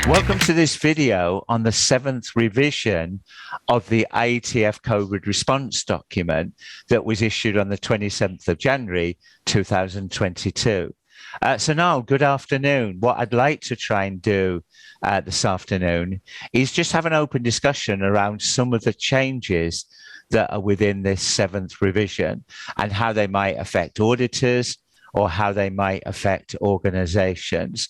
Welcome to this video on the 7th revision of the IATF COVID response document that was issued on the 27th of January 2022. So Niall, good afternoon. What I'd like to try and do this afternoon is just have an open discussion around some of the changes that are within this 7th revision and how they might affect auditors, or how they might affect organizations.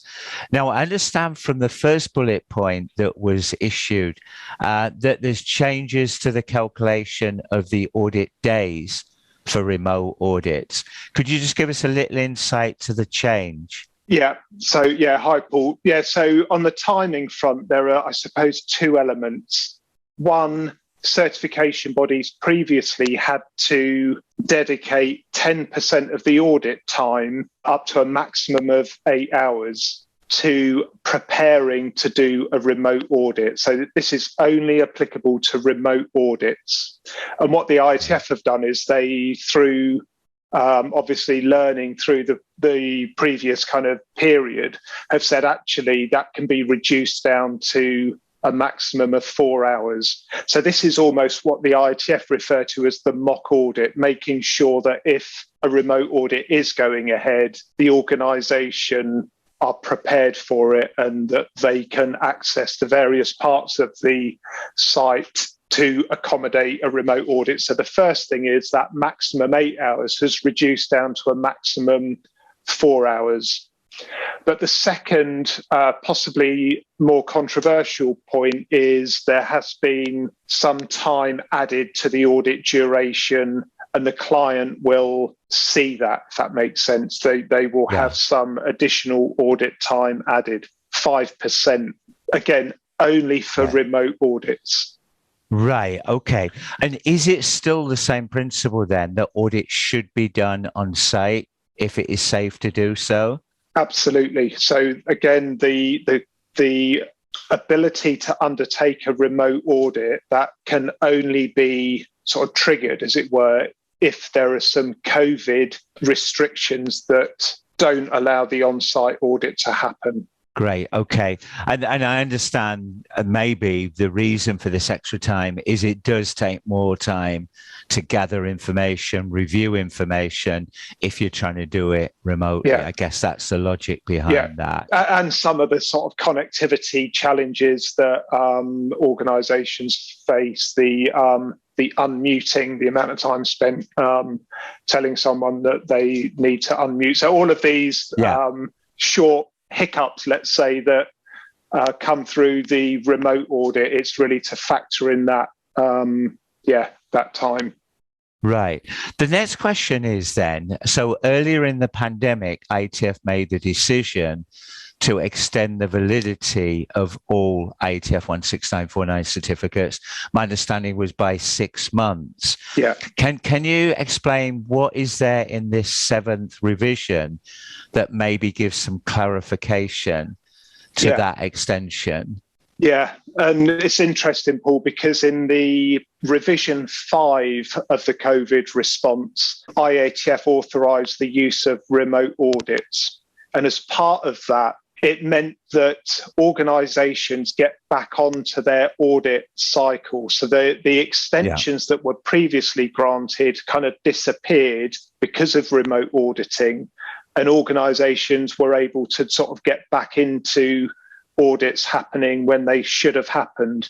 Now, I understand from the first bullet point that was issued that there's changes to the calculation of the audit days for remote audits. Could you just give us a little insight to the change? Hi, Paul. So on the timing front, there are, I suppose, two elements. One, certification bodies previously had to dedicate 10% of the audit time, up to a maximum of 8 hours, to preparing to do a remote audit. So this is only applicable to remote audits. And what the IATF have done is they, through obviously learning through the previous kind of period, have said actually that can be reduced down to a maximum of 4 hours. So this is almost what the IATF refer to as the mock audit, making sure that if a remote audit is going ahead, the organisation are prepared for it and that they can access the various parts of the site to accommodate a remote audit. So the first thing is that maximum 8 hours has reduced down to a maximum 4 hours. But the second, possibly more controversial point is there has been some time added to the audit duration, and the client will see that, if that makes sense. They will have some additional audit time added, 5%, again, only for remote audits. Right, okay. And is it still the same principle then that audits should be done on site if it is safe to do so? Absolutely. So again, the ability to undertake a remote audit, that can only be sort of triggered, as it were, if there are some COVID restrictions that don't allow the on-site audit to happen. Great. Okay. And I understand maybe the reason for this extra time is it does take more time to gather information, review information, if you're trying to do it remotely. I guess that's the logic behind that. And some of the sort of connectivity challenges that organisations face, the unmuting, the amount of time spent telling someone that they need to unmute. So all of these short hiccups, let's say, that come through the remote audit, it's really to factor in that, that time. Right. The next question is then, so earlier in the pandemic, IATF made the decision to extend the validity of all IATF 16949 certificates. My understanding was by 6 months. Yeah. Can you explain what is there in this 7th revision that maybe gives some clarification to that extension? Yeah, and it's interesting, Paul, because in the revision 5 of the COVID response, IATF authorised the use of remote audits. And as part of that, it meant that organisations get back onto their audit cycle. So the extensions that were previously granted kind of disappeared because of remote auditing, and organisations were able to sort of get back into audits happening when they should have happened.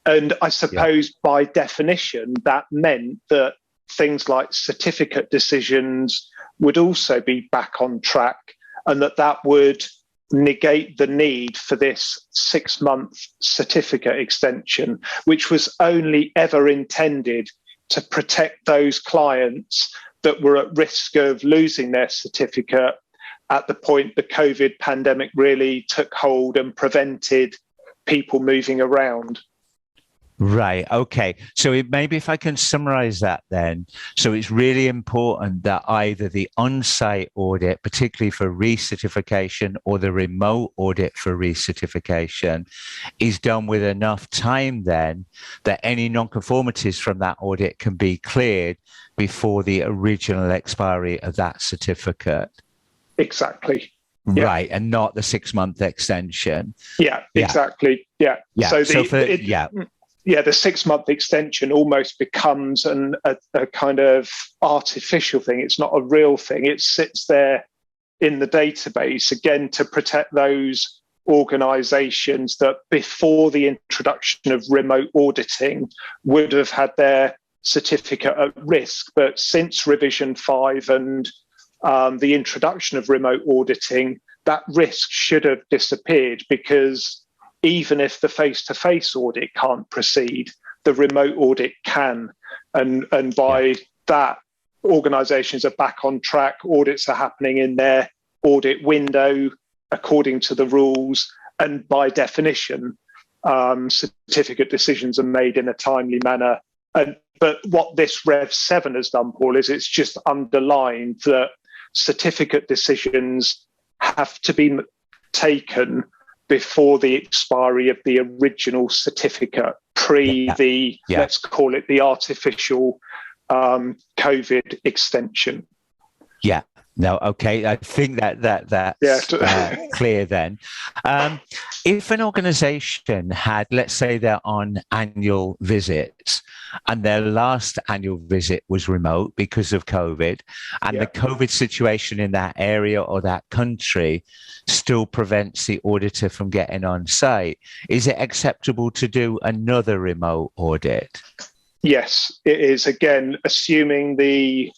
And I suppose by definition, that meant that things like certificate decisions would also be back on track, and that would negate the need for this 6-month certificate extension, which was only ever intended to protect those clients that were at risk of losing their certificate at the point the COVID pandemic really took hold and prevented people moving around. Right. Okay. So maybe if I can summarize that then. So it's really important that either the on-site audit, particularly for recertification, or the remote audit for recertification is done with enough time then that any non-conformities from that audit can be cleared before the original expiry of that certificate. Exactly. Right, and not the 6-month extension. Yeah, exactly. Yeah. So the 6-month extension almost becomes a kind of artificial thing. It's not a real thing. It sits there in the database, again, to protect those organisations that before the introduction of remote auditing would have had their certificate at risk. But since revision 5 and the introduction of remote auditing, that risk should have disappeared, because even if the face-to-face audit can't proceed, the remote audit can. And by that, organisations are back on track. Audits are happening in their audit window according to the rules. And by definition, certificate decisions are made in a timely manner. But what this Rev 7 has done, Paul, is it's just underlined that certificate decisions have to be taken before the expiry of the original certificate, let's call it the artificial COVID extension. Yeah. No, okay. I think that's clear then. If an organisation had, let's say they're on annual visits and their last annual visit was remote because of COVID, and the COVID situation in that area or that country still prevents the auditor from getting on site, is it acceptable to do another remote audit? Yes, it is. Again, assuming the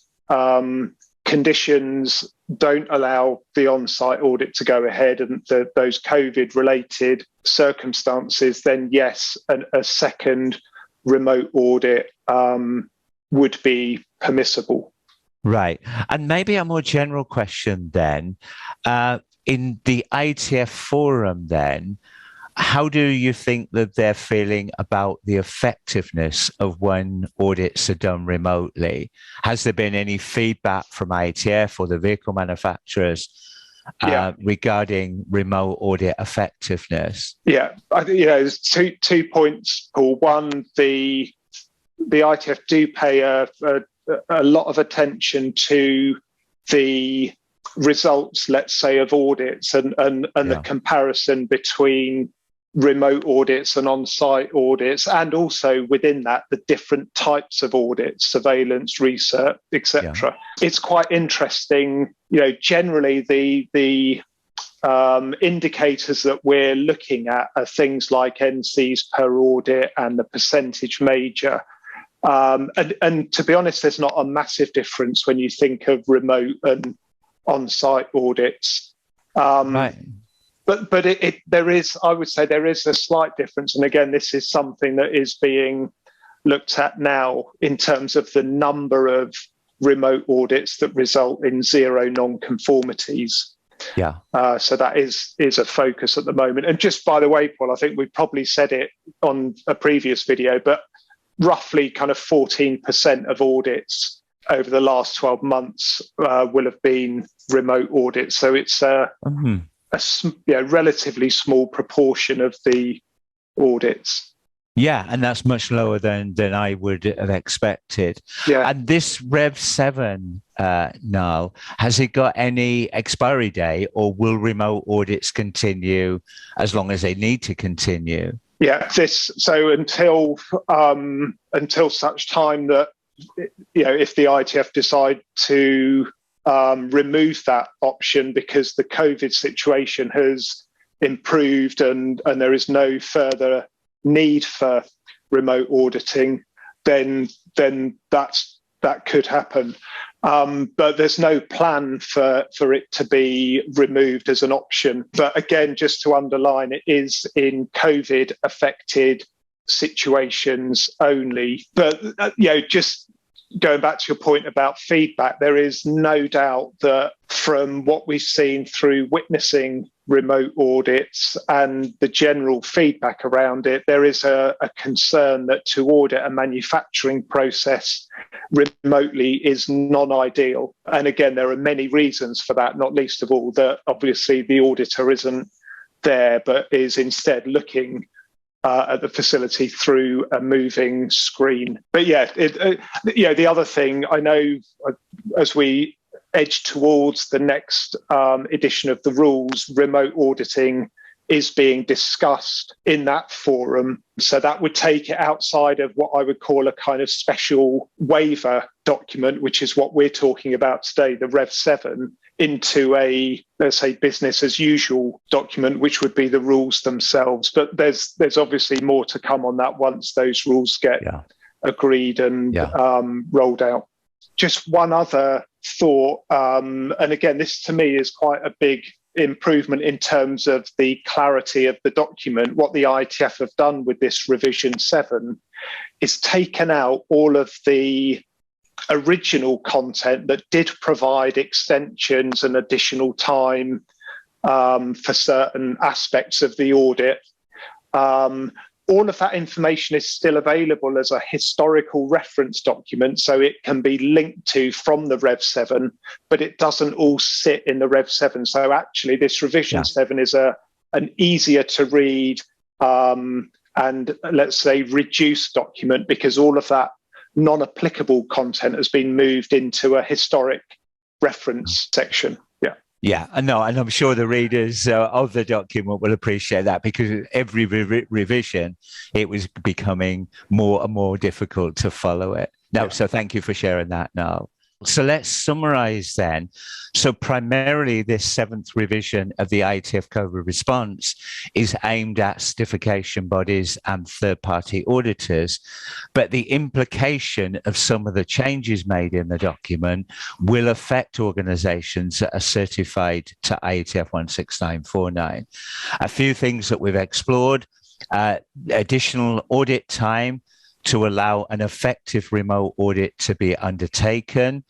conditions don't allow the on-site audit to go ahead and those COVID-related circumstances, then yes, a second remote audit would be permissible. Right. And maybe a more general question then. In the IATF forum then, how do you think that they're feeling about the effectiveness of when audits are done remotely? Has there been any feedback from IATF or the vehicle manufacturers regarding remote audit effectiveness? Yeah, I think there's two points, Paul. One, the IATF do pay a lot of attention to the results, let's say, of audits and the comparison between remote audits and on-site audits, and also within that the different types of audits, surveillance, research, etc. It's quite interesting. Generally the indicators that we're looking at are things like NCs per audit and the percentage major. And to be honest, there's not a massive difference when you think of remote and on-site audits. Right. But there is, I would say, there is a slight difference. And again, this is something that is being looked at now in terms of the number of remote audits that result in zero non-conformities. Yeah. So that is a focus at the moment. And just by the way, Paul, I think we probably said it on a previous video, but roughly kind of 14% of audits over the last 12 months will have been remote audits. So it's a relatively small proportion of the audits. Yeah, and that's much lower than I would have expected. Yeah. And this Rev 7, Niall, has it got any expiry date, or will remote audits continue as long as they need to continue? Yeah, so until such time that if the IATF decide to remove that option because the COVID situation has improved and there is no further need for remote auditing, then that could happen. But there's no plan for it to be removed as an option. But again, just to underline, it is in COVID affected situations only. But just going back to your point about feedback, there is no doubt that from what we've seen through witnessing remote audits and the general feedback around it, there is a concern that to audit a manufacturing process remotely is non-ideal. And again, there are many reasons for that, not least of all that obviously the auditor isn't there, but is instead looking at the facility through a moving screen. But the other thing I know, as we edge towards the next edition of the rules, remote auditing is being discussed in that forum. So that would take it outside of what I would call a kind of special waiver document, which is what we're talking about today, the Rev 7, into a, let's say, business as usual document, which would be the rules themselves. But there's obviously more to come on that once those rules get agreed and rolled out. Just one other thought, and again, this to me is quite a big improvement in terms of the clarity of the document. What the IATF have done with this revision 7 is taken out all of the original content that did provide extensions and additional time for certain aspects of the audit. All of that information is still available as a historical reference document, so it can be linked to from the Rev 7, but it doesn't all sit in the Rev 7. So actually this revision 7 is an easier to read and, let's say, reduced document, because all of that non-applicable content has been moved into a historic reference section. Yeah, and I'm sure the readers of the document will appreciate that, because every revision, it was becoming more and more difficult to follow it. So thank you for sharing that, Niall. So let's summarize then. So primarily this 7th revision of the IATF COVID response is aimed at certification bodies and third-party auditors, but the implication of some of the changes made in the document will affect organizations that are certified to IATF 16949. A few things that we've explored: additional audit time to allow an effective remote audit to be undertaken.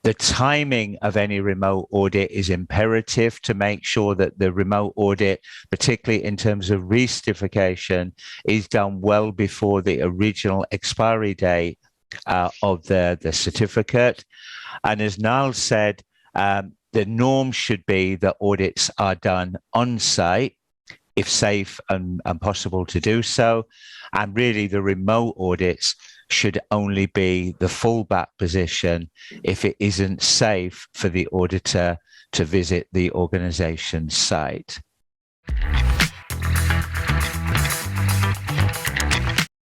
The timing of any remote audit is imperative to make sure that the remote audit, particularly in terms of recertification, is done well before the original expiry date of the certificate. And as Niall said, the norm should be that audits are done on site, if safe and possible to do so. And really the remote audits should only be the fallback position if it isn't safe for the auditor to visit the organization's site.